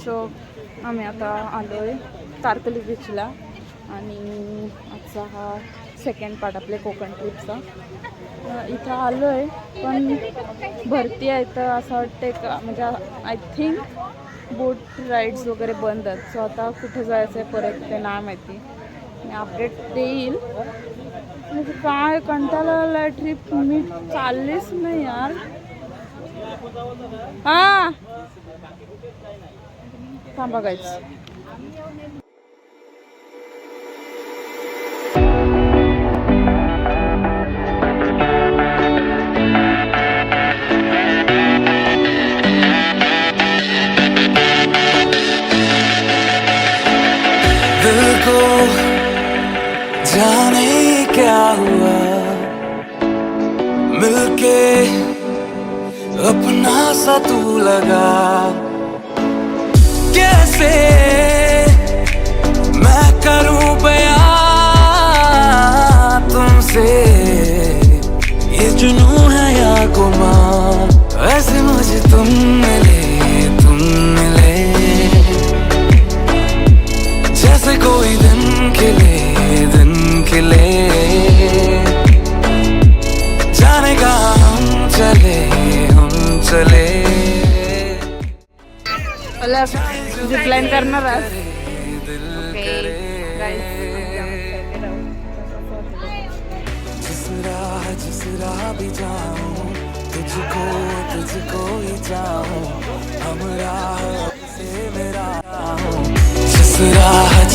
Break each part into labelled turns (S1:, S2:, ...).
S1: So आम्ही आता आलो आहे तारकली बीचला आणि आजचा हा सेकंड पार्ट आपल्या कोकण ट्रिपचा. इथं आलो आहे पण भरती आहे तर असं वाटतं का म्हणजे आय थिंक बोट राईड्स वगैरे बंद आहेत. सो आता कुठे जायचं आहे परत ते नाही माहिती. मी अपडेट देईल. म्हणजे काय कंटाळा आला ट्रिप मी चाललीच नाही यार. हां थांबा गाईज.
S2: जाने क्या हुआ मिलके अपना सा तू लगा कैसे मैं करूं बयां तुमसे ये जुनून है या गुमान ऐसे मुझे तुम मिले जैसे कोई दिन खिले जाने का हम चले
S1: मला जिपलाईन करणार आज.
S2: जिस राह भी जाऊं तुझको ही जाऊं हम राह से मेरा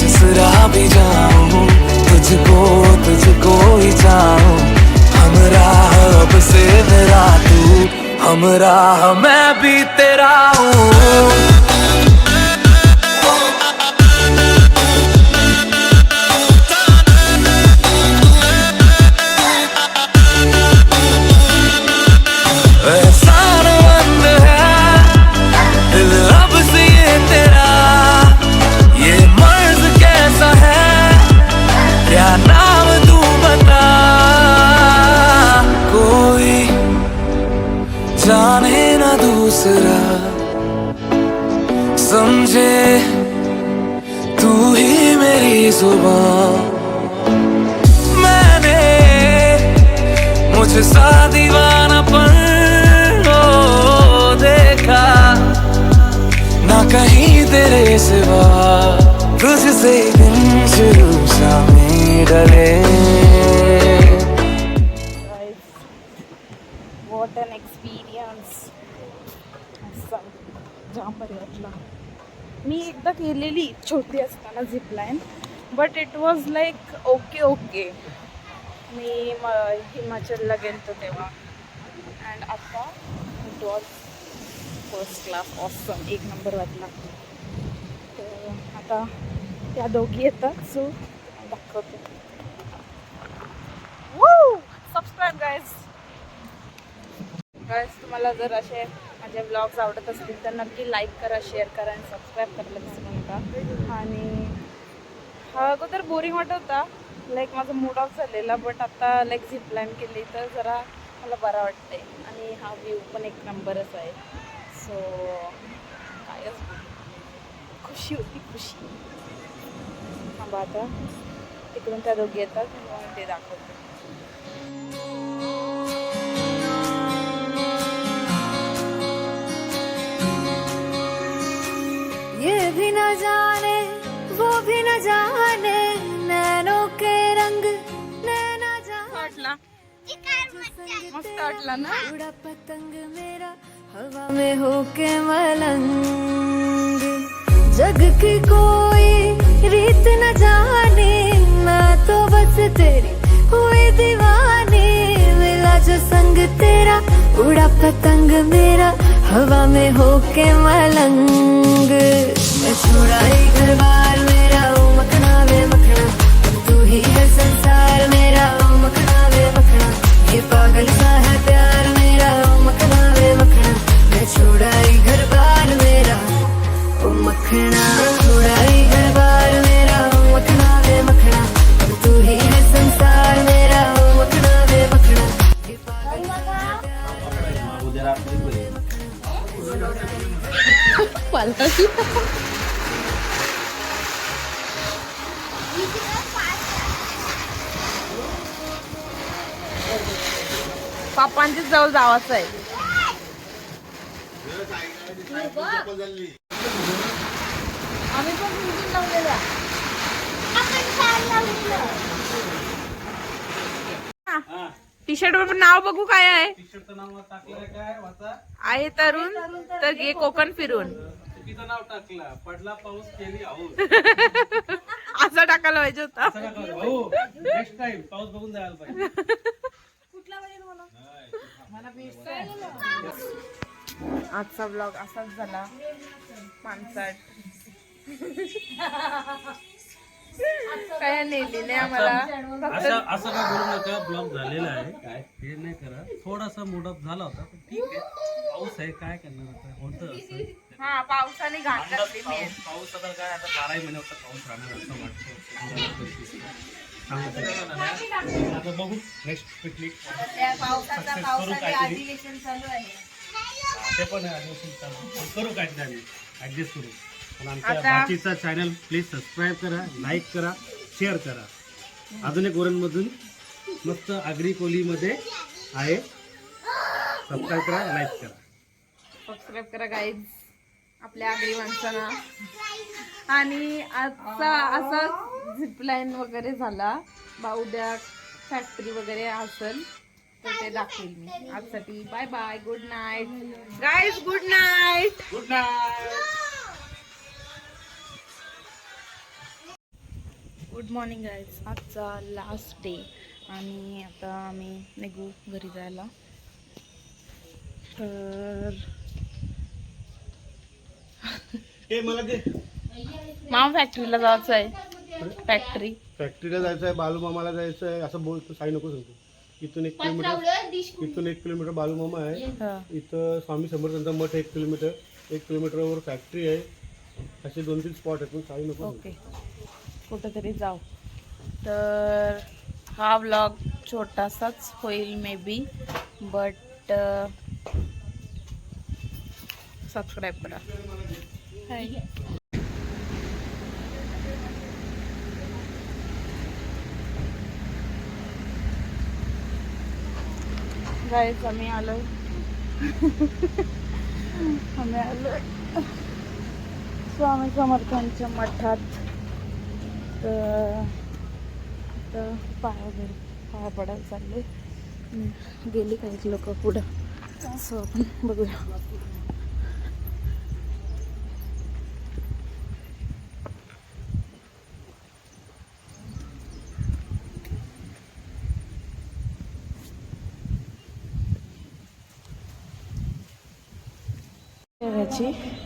S2: जिस राह भी जाऊं तुझको ही जाऊं हम राह अब से मेरा तू हम राह मैं भी तेरा हूँ. जाने ना दूसरा समझे तू ही मेरी जुबान मैंने मुझे सा दीवानापन देखा ना कहीं तेरे सिवा तुझसे दिन शुरू शामें डले.
S1: What an experience. जाम भारी वाटला. मी एकदा केलेली छोटी असताना zipline but it was like okay. मी हिमाचलला गेलतो तेव्हा अँड आता it was first class awesome. एक नंबर वाटला. तर आता त्या दोघी येतात सो दाखवते. Subscribe guys. तुम्हाला जर असे माझे ब्लॉग्स आवडत असतील तर नक्की लाईक करा, शेअर करा आणि सबस्क्राईब करायला विसरू नका. आणि हा अगोदर बोरिंग वाटत होता लाईक माझा मूड ऑफ झालेला बट आता लाईक झिपलाईन केली तर जरा मला बरं वाटते आणि हा व्ह्यू पण एक नंबरच आहे. सो कायच खुशी होती खुशी. थांबा आता तिकडून त्या दोघी येतात म्हणून ते दाखवते.
S3: ये भी न जाने वो भी न जाने नैनों के रंग नैना
S1: वाटला मस्त वाटला ना.
S3: उड़ा पतंग मेरा हवा में होके मलंग जग की कोई रीत न जाने मैं तो बस तेरी हुई दीवानी मिला जो संग तेरा उड़ा पतंग मेरा हवा में होके मलंग मैं छुड़ाई घर बार मेरा ओ मखना वे मखना तू ही है संसार मेरा ओ मखना वे मखना ये पागल सा है प्यार मेरा ओ मखना वे मखना मैं छुड़ाई घर बार मेरा ओ मखना छुड़ाई घर बार मेरा ओ मखना वे मखना तू ही है संसार मेरा ओ मखना वे मखना ये पागल सा है प्यार
S1: पालावी पापांच्या जवळ जावाचं आहे. आम्ही पण मुलगी लावलेल्या टी शर्ट वर नाव बघू काय आहे. आहे तरुण तर घे कोकण फिरून.
S4: नाव टाकला पडला पाऊस केली
S1: असं टाकायला पाहिजे होता.
S4: नेक्स्ट टाइम पाऊस बघून जायला पाहिजे.
S1: आजचा ब्लॉग असाच झाला माणसाट. काय नेली नाही आम्हाला.
S4: असं काय बोलू नका. ब्लॉग झालेला आहे काय हे नाही करा. थोडासा मूड अप झाला होता पण ठीक आहे. पाऊस आहे काय करणार आता होतं असं.
S1: हा पावसाने घाट घातली मेन.
S4: पाऊस आता काय आता 12 महिने होता पाऊस राहणार असं वाटतं. आता बघू नेक्स्ट पिकनिक ते पण करू काहीतरी आम्ही ऍडजस्ट करू. पण आमच्या बाकीचा चॅनल प्लीज सबस्क्राईब करा, लाईक करा, शेअर करा. अजून एक वरणमधून मस्त आगरी कोलीमध्ये आहे. सबस्क्राईब करा, लाईक करा.
S1: सबस्क्राईब करा गाईज आपल्या आगरी माणसांना. आणि आजचा असा झिपलाईन वगैरे झाला. उद्या फॅक्टरी वगैरे असेल तर ते दाखवेल मी. आजसाठी bye bye. Good night guys. Good night.
S4: Good night.
S1: Good morning guys. आजचा लास्ट डे आणि आता आम्ही निघू घरी जायला. तर मामा फॅक्टरीला जायचं आहे.
S5: फॅक्टरीला जायचं आहे, बालूमामाला जायचं आहे असं बोलतो. काही नको सांगतो. इथून 1 किलोमीटर बालूमामा आहे. इथं स्वामी समर्थांचा मठ 1 किलोमीटर. 1 किलोमीटरवर फॅक्टरी आहे. असे 2-3 स्पॉट आहेत पण काही नको.
S1: ओके कुठंतरी जाऊ. तर हा व्लॉग छोटासाच होईल मे बी बट सबस्क्राईब करा. हाय गाईज आम्ही आलोय. स्वामी समर्थांच्या मठात. तर पाया पडायला चालले. गेली काही लोक पुढं सो आपण बघूया.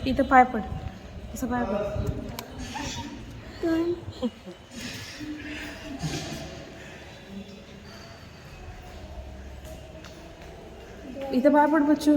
S1: इथं पाय पड. असं पाय पड. इथं पाय पड बच्चू.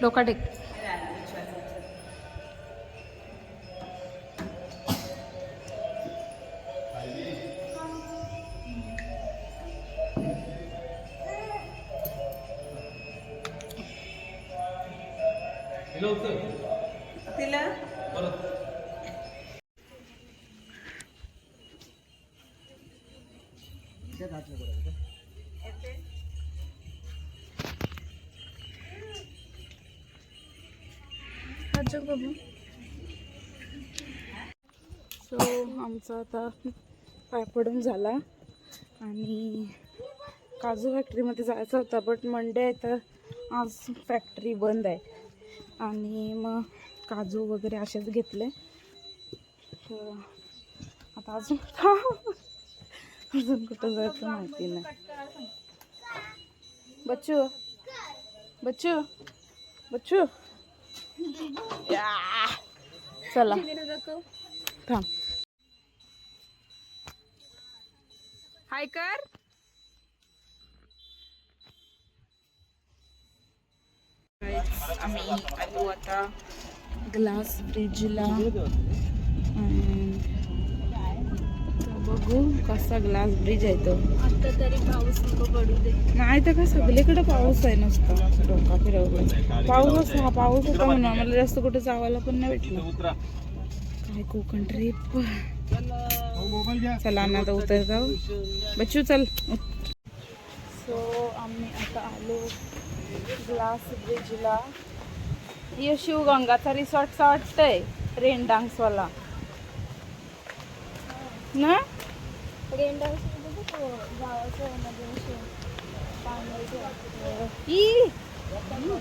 S1: डोका टेक. तिला सो आमचा आता पाय पडून झाला आणि काजू फॅक्टरीमध्ये जायचं होता बट मंडे आहे तर आज फॅक्टरी बंद आहे. आणि मग काजू वगैरे असेच घेतले. तर आता अजून कुठं जायचं माहिती नाही. बच्चू बच्चू बच्चू चला थांब. हाय कर. आम्ही आलो आता ग्लास ब्रिजला. बघू कसा ग्लास ब्रिज आहे तो.
S3: आता तरी पाऊस नको पडू दे.
S1: नाही तर का सगळीकडे पाऊस आहे नुसता. डोका फिरवला पाऊस. हा पाऊस होता म्हणून आम्हाला जास्त कुठे जावायला पण नाही भेटलं. काय कोकण ट्रिप. चला आम्ही आता उतर जाऊ. बच्चू चल. सो आम्ही आता आलो ग्लास ब्रिजला. हे शिवगंगाचा रिसॉर्टचा वाटतंय. रेन डान्सवाला ना.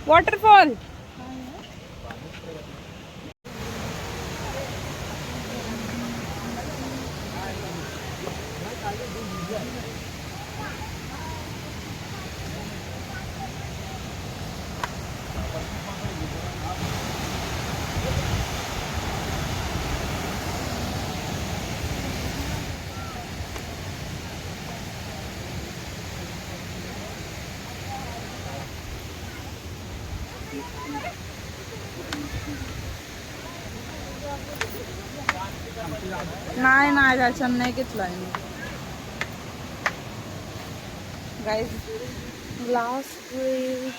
S1: वॉटरफॉल. नाही नाही त्याच्यानं नाही घेतला मी. Guys glass bridge.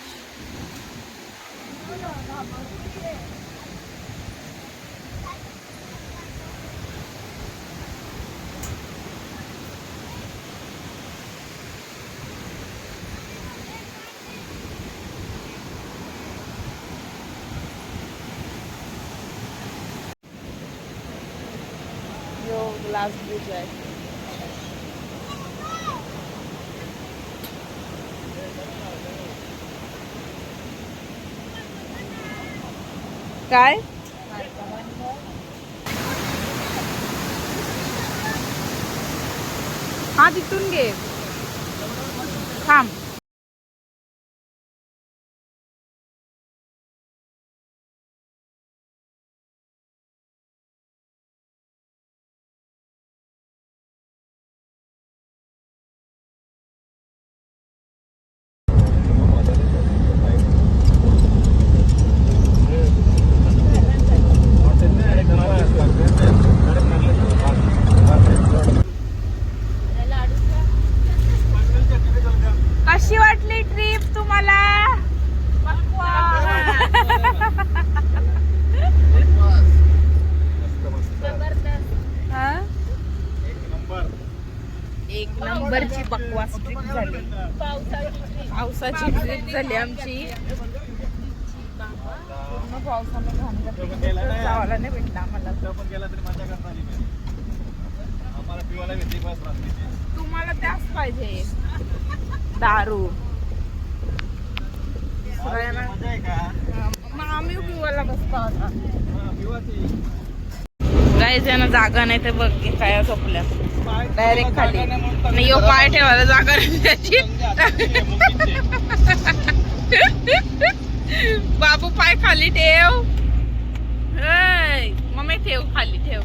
S1: Glass bridge आहे. काय हा तिथून घे. थांब. कशी वाटली ट्रिप तुम्हाला. एक नंबरची बकवास ट्रिप झाली. पावसाची ट्रिप झाली आमची. पूर्ण पावसाने घाण घातली. जावायला नाही भेटला आम्हाला. तुम्हाला त्याच पाहिजे दारू. मग आम्ही पिवायला बसतो आता. गाईज यांना जागा नाही तर बघ काय झोपल्या डायरेक्ट खाली. आणि यो पाय ठेवायला जागा नाही त्याची. बाबू पाय खाली ठेव. मम्मी ठेव खाली ठेव.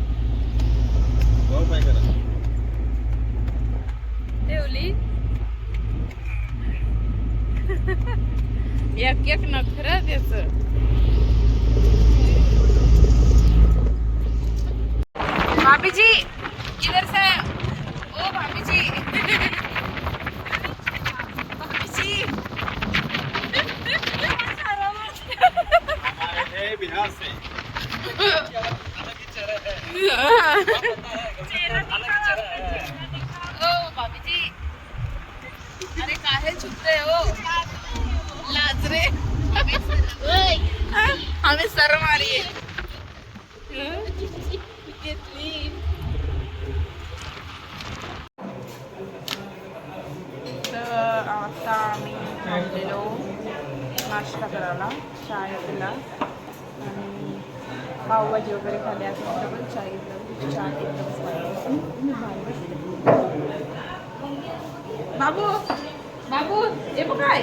S1: ठेवली. एक एक नखर त्याच. भाभी जी इधर से. ओ भाभी जी. भाभी जी
S5: बिहार से.
S1: ओ भाभी जी. अरे काहे छुपते हो लाज रे. हमें शर्म आ रही है. तर आता आम्ही थांबलेलो नाश्ता करायला. चाय पिला आणि पावभाजी वगैरे खाली. आता डबल चाय घेतलं. चहा एकदम. बाबू बाबू हे बघ काय.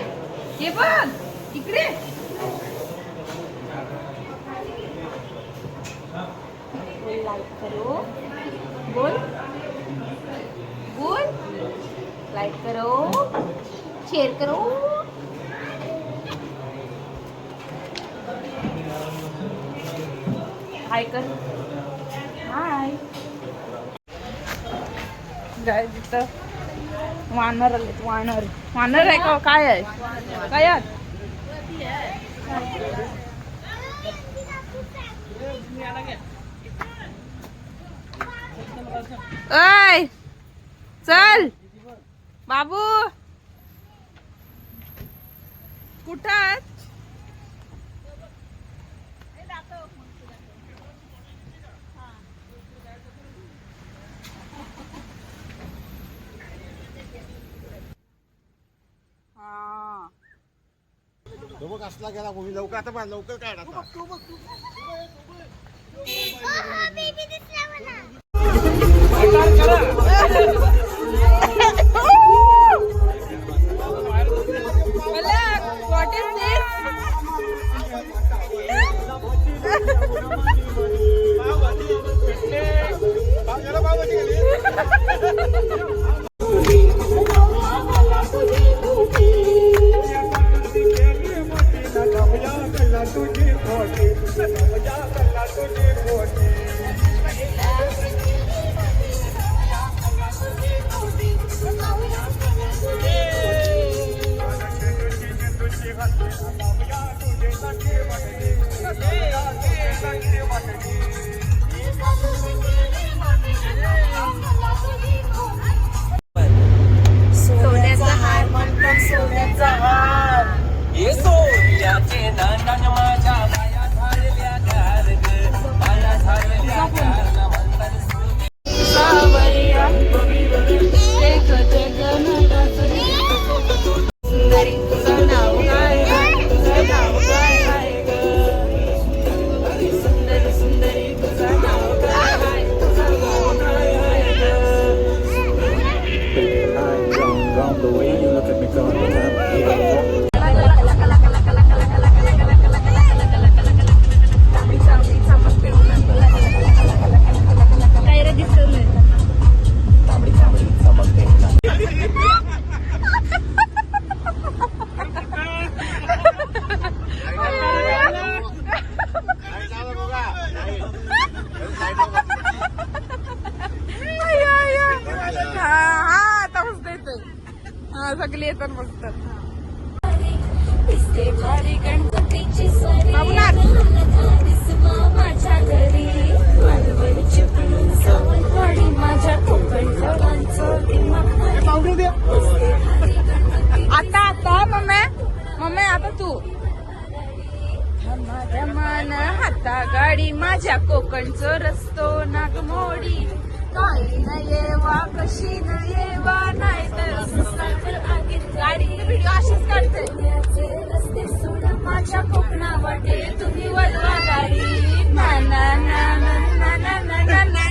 S1: हे बघ इकडे. लाईट करो, बोल बोल, लाइक करो, शेयर करो. हाय कर, हाय. गाय तिथं वानर आलेत. वानर वानर आहे का काय आहे काय आहे? ऐ चल बाबू कुठं आहेत? हा
S5: कसला गेला कोणी लवकर आता लवकर काय
S1: What is सोन्याचा हार म्हणतात सोन्याचा हार.
S2: ये सोन्याचे नांदण माझ्या माया झालेल्या गार ग, माया झालेल्या गार म्हणतात
S1: सावरिया एक जगन्नाथ सुंदरी तुझं नाव काय आहे? तुझं नाव काय आहे ग? सुंदरी सुंदरी तुझं नाव काय आहे? तुझं नाव काय आहे ग?
S6: The way you look at me going down,
S1: काय रे दिसत नाही. हा आता मस्त येतोय. हा सगळे येतात मस्त. बाबूनाथ
S3: माझ्या घरी माझ्या
S1: आता आता मम्मी आता तू धमान हाता गाडी माझ्या कोकणचं रस्तो नागमोडी काही न येवा कशी न येवा नाही तर गाडी व्हिडिओ अशीच काढते. रस्ते सोड माझ्या कोकणा वाटे तुम्ही वळवा गाडी ना ना ना ना ना ना ना ना ना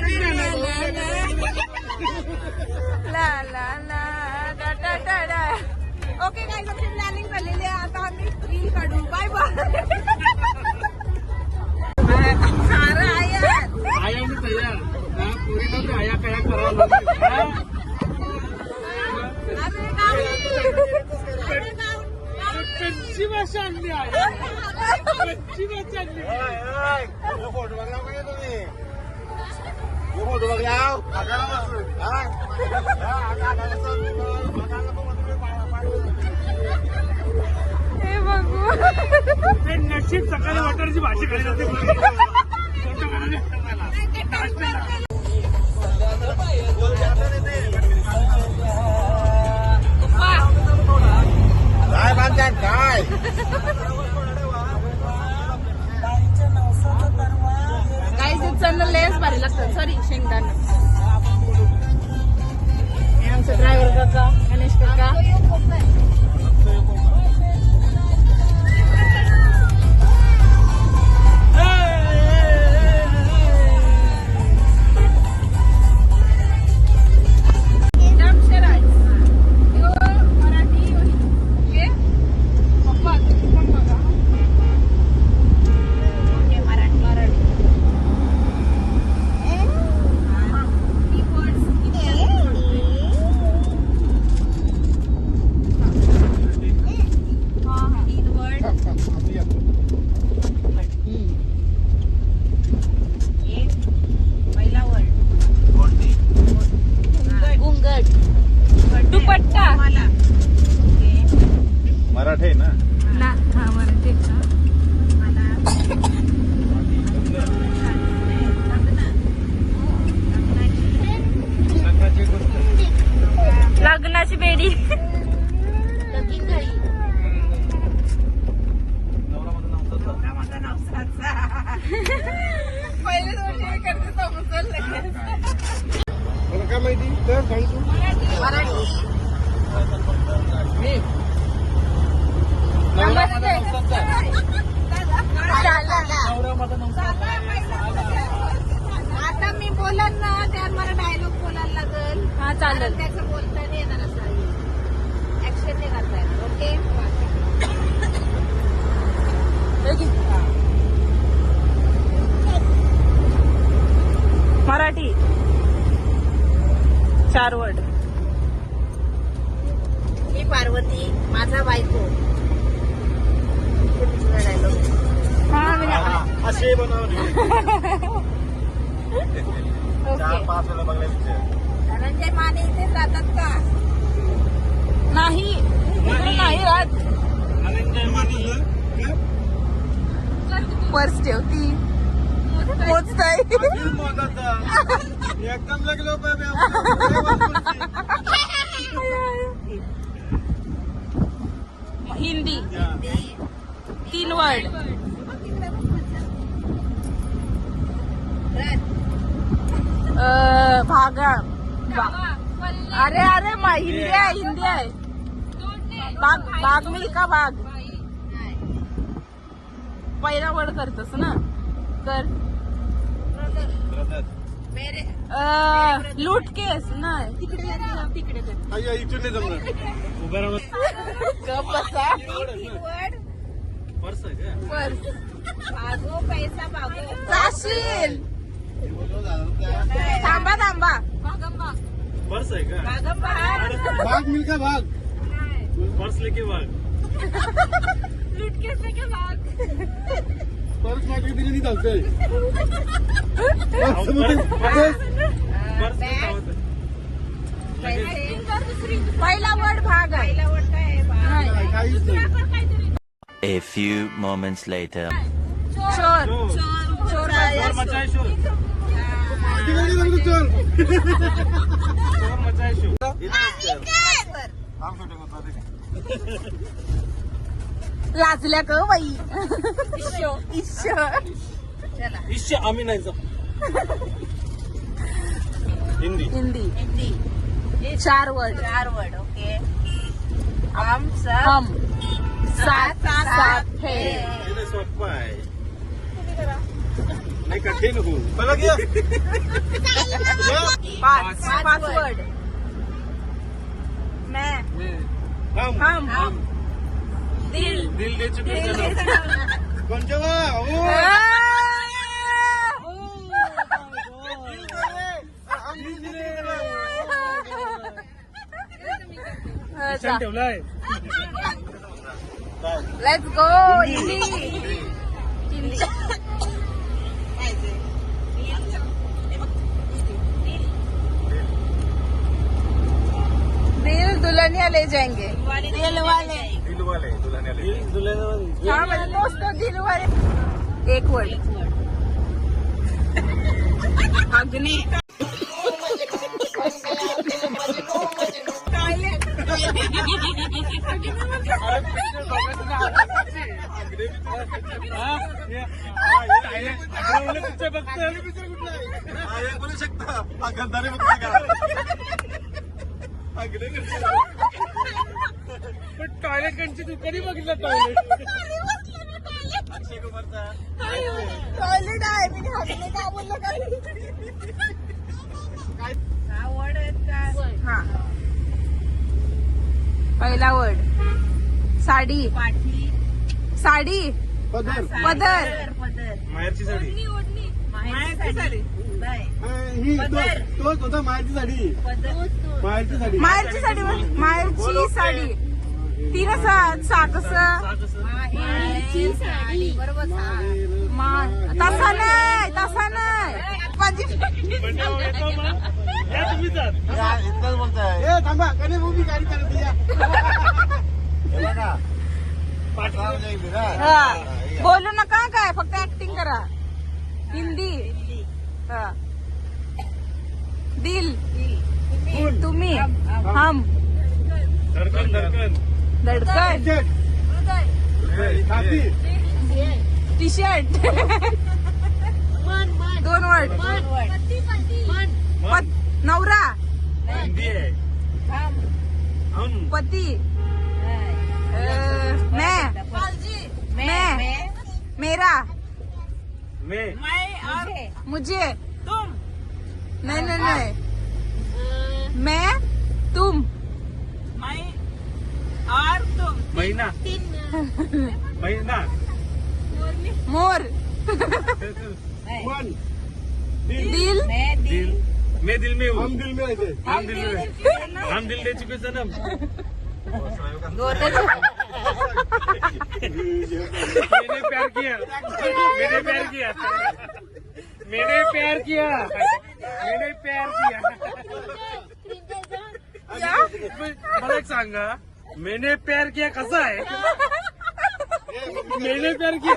S1: ला ला ला डा डा डा डा. ओके गाईज आपली प्लॅनिंग झालेली आहे. आता आम्ही रील काढू. Bye bye.
S4: आया मी तयार पुरी आया काय करावं कच्ची भाषा आणली आहे. कच्ची भाषा आणली.
S5: फोटो बघला पाहिजे तुम्ही फोटो बघला
S1: हे बघू
S4: ते नशीब सकाळी वॉटरची भाषा करायची होती. फोटो करायला
S5: काय बांधतात काय
S1: काही दिवसांना लेस भारी लागतात. सॉरी शेंगदाणा. हे आमचा ड्रायव्हर काका गणेश काका. मराठी पहिले दोन करते समजलं लगेच.
S5: मला काय माहिती तर सांग तू.
S3: आता मी बोलन ना त्यावर मला डायलॉग बोलायला लागेल.
S1: हा चालेल.
S3: त्याचं बोलता नाही येणार असं ऍक्शन नाही करता येत. Okay
S1: Marathi 4 word.
S3: मी पार्वती माझा बायको. डायलॉग
S5: असे बनवले
S3: धनंजय माने इथेच राहतात का?
S1: नाही इकडे नाही राहत. पर्स ठेवती मोजताय.
S5: एकदम लागलो
S1: हिंदी 3 वर्ड. भागा. अरे हिंदी आहे. बाग मिल्का बाग. पहिला वर्ड करतस ना कर. लूट केस नाही तिकडे
S5: इथून नाही जमणार. उभ्या राहून पर्स आहे का?
S1: पर्स
S3: भागो पैसा भागो.
S1: जाशील. थांबा
S4: पर्स आहे का?
S5: भाग मिल्का भाग.
S4: पर्स लेके भाग.
S5: पर्स मागे दिली नाही चालतंय.
S1: पहिला वर्ड भाग आहे.
S5: काहीच नाही.
S7: A few moments later.
S1: चोर.
S4: शोर मचाए शोर.
S5: तिकडे जमलं चल.
S4: शोर मचाए शोर.
S1: लाजल्या ग बाई.
S4: इश्य आम्ही नाही जाऊ. हिंदी.
S1: हिंदी 4 वर्ड.
S3: ओके हम सब
S1: हम साथ है.
S5: हे सोपं आहे. नाही कठीण हो. मला घ्या.
S1: 5 वर्ड. मैं हम दिल
S5: दिल दे चुके कोणच्या वा
S4: ठेवलाय.
S1: Let's go. हिंदी दिल दुल्हनिया ले जाएंगे. दिल वाले. हाँ म्हणजे तोच तो दिल वाले. 1 वर्ड. अग्नि.
S5: बोलू शकता गंधारे
S4: पण टॉयलेट कंची तू कधी बघितलं टॉयलेट?
S5: अक्षय कुमारचा
S1: टॉयलेट आहे. मी हसले का बोललो काय. हा पहिला वर्ड साडी. साडी.
S5: पदर.
S1: पदर.
S4: माहेरची साडी.
S5: ही तोच होता मायाची साडी. मायाची साडी.
S1: माहेरची साडी. माहेरची साडी. तिला साकस. तसा नाही
S5: इतकंच बोलताय. ए थांबा कधी मूवी गाडी करते या.
S1: बोलू नका काय फक्त ऍक्टिंग करा. हिंदी. हा. दिल. तुम्ही. हम धडकन टी शर्ट 2 वर्ड नवरा पती मैं मेरा मुझे नहीं मैं तुम
S4: महीना
S1: मोर
S5: मन
S1: दिल
S4: मैं दिल में हूँ
S5: हम दिल में रहते
S4: हम दिल दे चुके सनम मैंने प्यार किया मला एक सांगा मैंने प्यार किया कसा आहे मैंने प्यार किया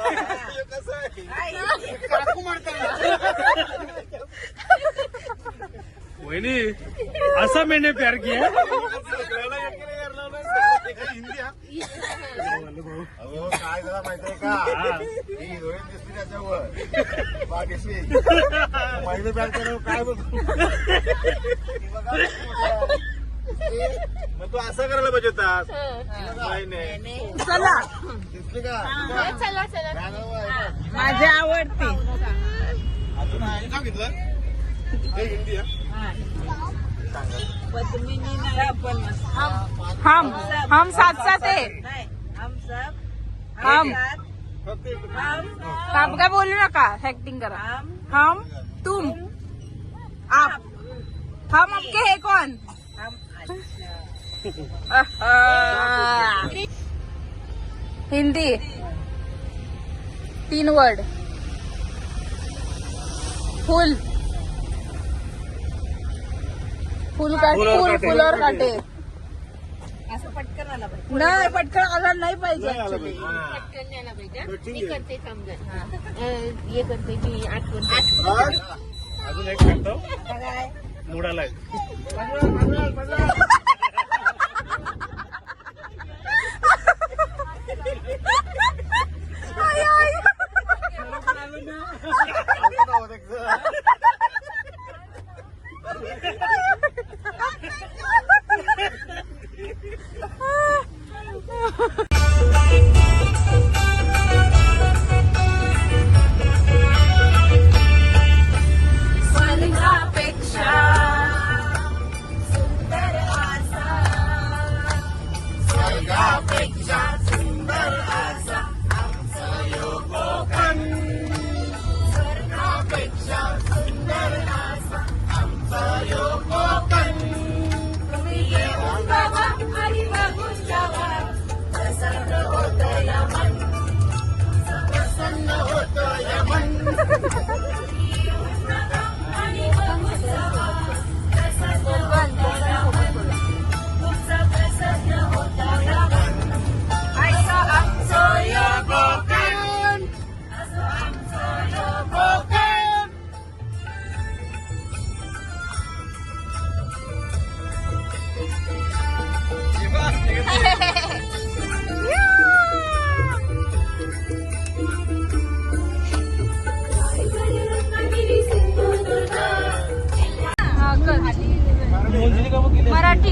S4: वहिनी असा मैंने प्यार किया
S6: काय झालं माहितीये का ही हिरोईन दिसली त्याच्यावर बागेशी पहिले बॅग करावं काय बोलतो मग तू असं करायला पाहिजे होतास नाही
S1: चला
S6: दिसली का
S1: माझी आवडती
S5: अजून आहे का घेतलं हे हिंदी आहे
S1: हम साथ साथ है हम आप काय बोलू नका ऍक्टिंग करा हम तुम आप हम आपके है कौन हिंदी 3 वर्ड फूल फुलावर काटे
S8: असं पटकन आला पाहिजे
S1: नाही पटकन आला नाही पाहिजे actually.
S8: पटकन यायला पाहिजे मी करते समजा हे करते मी आठवण
S4: अजून एक करतो
S8: काय
S4: मुडालाय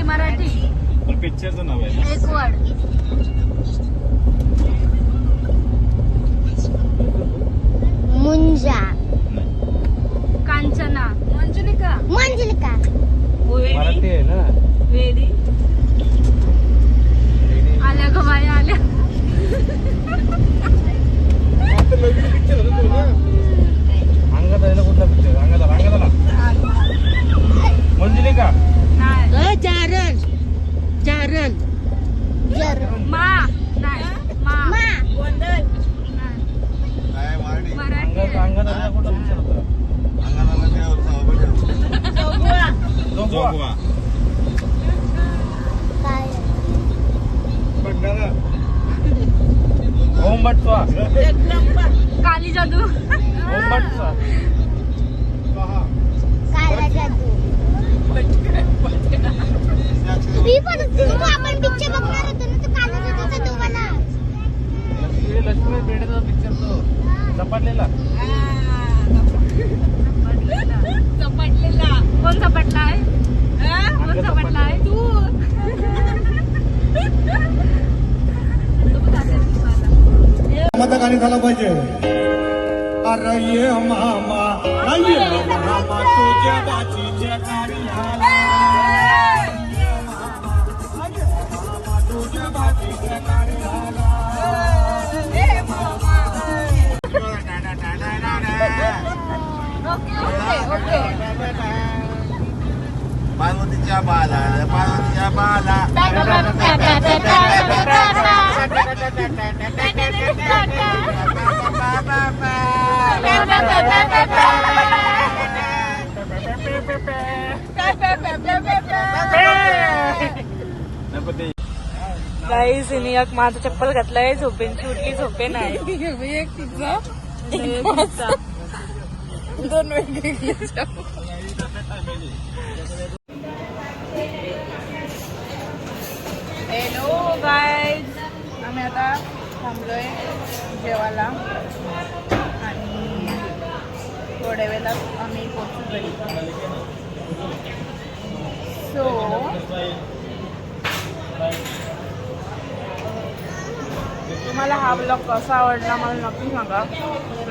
S1: मराठी
S4: पिक्चरचं नाव आहे
S1: 1 वर्ड
S9: मुंजा
S1: कांचना मंजुलिका
S9: मंजलिका
S4: मराठी आहे ना
S1: वेडी आल्या ग बाया आल्या
S5: नवीन पिक्चर होतो तो ना
S4: अंगात आहे ना कुठला पिक्चर अंगात आला मंजुलिका
S1: नाही
S8: चारण
S1: मा नाही मा
S8: गोंधळ
S6: काय मराठी
S1: मराठी आहे.
S4: अंगात आला कुठला पिक्चर होता जोगवा
S9: काय
S5: भंडारा
S4: ओम बटवा
S1: काली जादू
S4: ओम बटवा
S9: काला जादू तुम्ही पण आपण पिक्चर
S6: गाणी झाला पाहिजे. अरे ये मामा ये मामा तुझ्या बाचीच्या गाडीला ये मामा तुझ्या बाचीच्या गाडीला पार्वतीच्या बाला पार्वतीच्या बाला
S1: गाईस हिने एक माझं चप्पल घातलंय झोपेनची उठली झोपे नाही एक तिचा दोन वेगवेगळे हॅलो गाईज आम्ही आता थांबलोय जेवायला आणि थोड्या वेळात आम्ही पोहोचू घरी. सो तुम्हाला हा ब्लॉग कसा आवडला मला नक्की सांगा.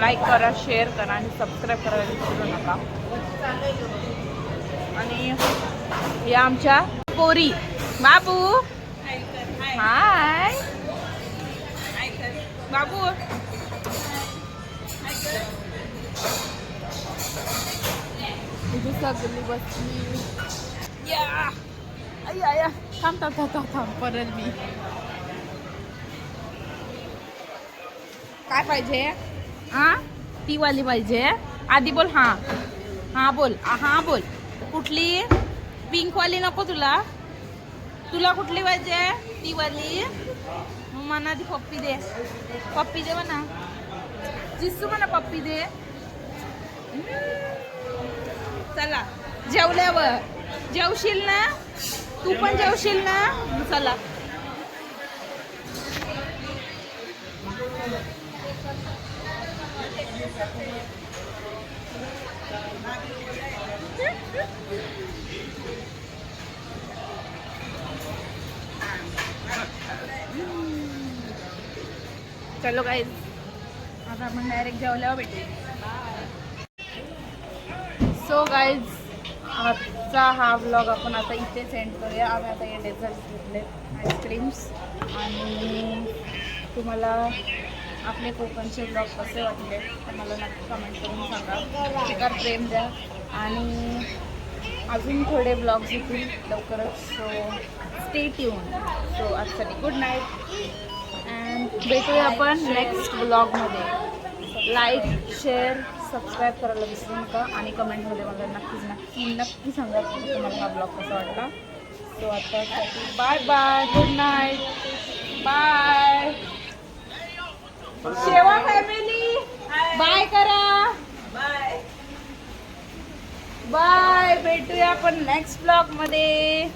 S1: लाईक करा, शेअर करा आणि सबस्क्राईब करायला विसरू नका. आणि या आमच्या पोरी बाबू हाय बाबू सगळी बसली या आया थांब थांब थांब थांब थांब परत मी काय पाहिजे हा ती वाली पाहिजे आधी बोल. हा हा बोल हा बोल. कुठली पिंक वाली नको तुला तुला कुठली पाहिजे ती वाली मग म्हणा आधी पप्पी दे म्हणा जिस्सू म्हणा पप्पी दे. चला जेवल्यावर जेवशील ना तू पण जेवशील ना चला. चलो गाईज आता आपण डायरेक्ट जेवल्यावर भेटू. सो गाईज आजचा हा व्लॉग आपण आता इथे सेंड करूया. आम्ही आता हे डेझर्ट्स घेतले आईस्क्रीम्स आणि तुम्हाला आपले कोकणचे ब्लॉग कसे वाटले तर मला नक्की कमेंट करून सांगा. एकार प्रेम द्या आणि अजून थोडे ब्लॉग्स येतील लवकरच. So stay tune. सो आजसाठी गुड नाईट अँड भेटूया आपण नेक्स्ट ब्लॉगमध्ये. लाईक शेअर सबस्क्राईब करायला विसरू नका आणि कमेंटमध्ये मला नक्की सांगा की तुम्हाला हा ब्लॉग कसा वाटला. सो आतासाठी bye bye good night bye. शेवा फॅमिली बाय करा बाय. भेटूया आपण नेक्स्ट ब्लॉगमध्ये.